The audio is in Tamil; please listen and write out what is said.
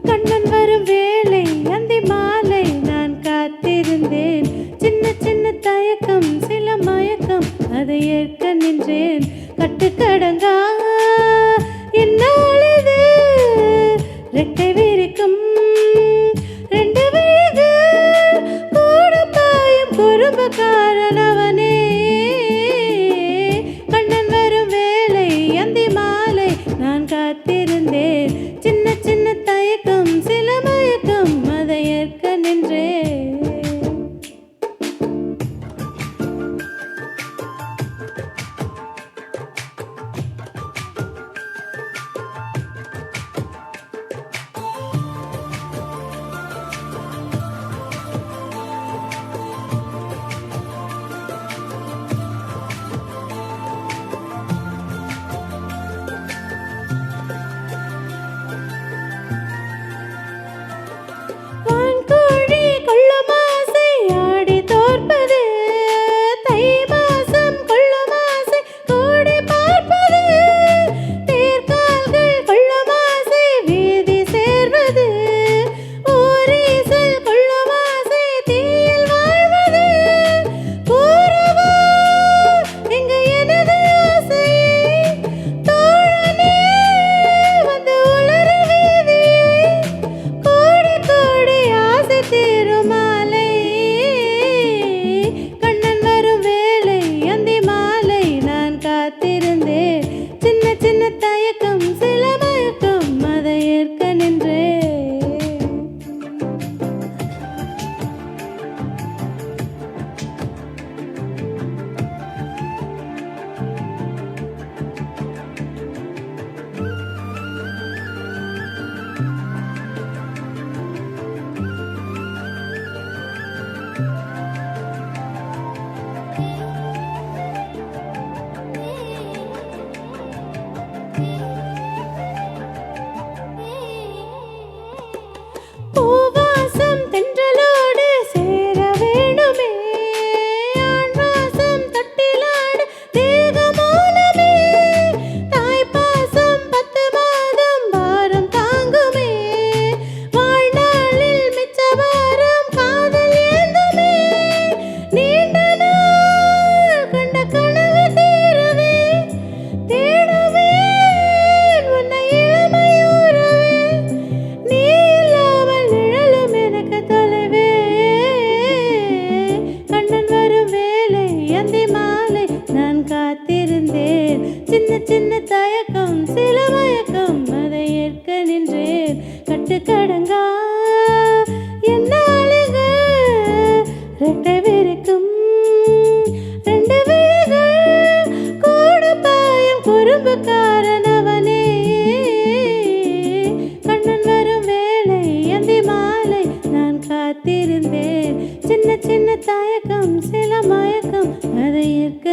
கண்ணன் வரும் வேளை அந்தி மாலை நான் காத்திருந்தேன். சின்ன சின்ன தயக்கம் சில மயக்கம் அதை ஏற்க நின்றேன். கட்டுக்கடங்கா என்னால் இது ரெட்டை விரிக்கும் ரெண்டு விழிகள் கூட பாயும் குறும்புக்காரன் அவனே. கண்ணன் வரும் வேளை அந்தி மாலை நான் காத்திருந்தேன். சின்ன சின்ன தயக்கம் சில மயக்கம் அதை ஏற்க நின்றேன். சின்ன சின்ன தயக்கம் சில மயக்கம் அதை ஏற்க நின்றேன். பூவாசம் தென்றலோடு சேர வேணுமே, ஆண்வாசம் தொட்டிலாடு தேகமூலமே, தாய்ப்பாசம் 10 மாதம் பாரம் தாங்குமே, வாழ்நாளில் மிச்ச பாரம் காதல் ஏந்துமே, நீண்ட நாள் கண்ட கனவு தீரவே தேடுவேன் உன்னை இளமையூரவே, நீ இல்லாமல் நிழலும் எனக்கு தொலைவே. கண்ணன் வரும் வேளை அந்தி மாலை நான் காத்திருந்தேன். சின்ன சின்ன தயக்கம் சில மயக்கம் அதை ஏற்க நின்றேன். கட்டுக்கடங்கா என்னாலுங்க ரெட்டை விரிக்கும் ரெண்டு விழிகள் கூட பாயும் குறும்புக்காரன் அவனே. கண்ணன் வரும் வேளை அந்தி மாலை நான் காத்திருந்தேன். சின்ன சின்ன தயக்கம் சில மயக்கம் அதை ஏற்க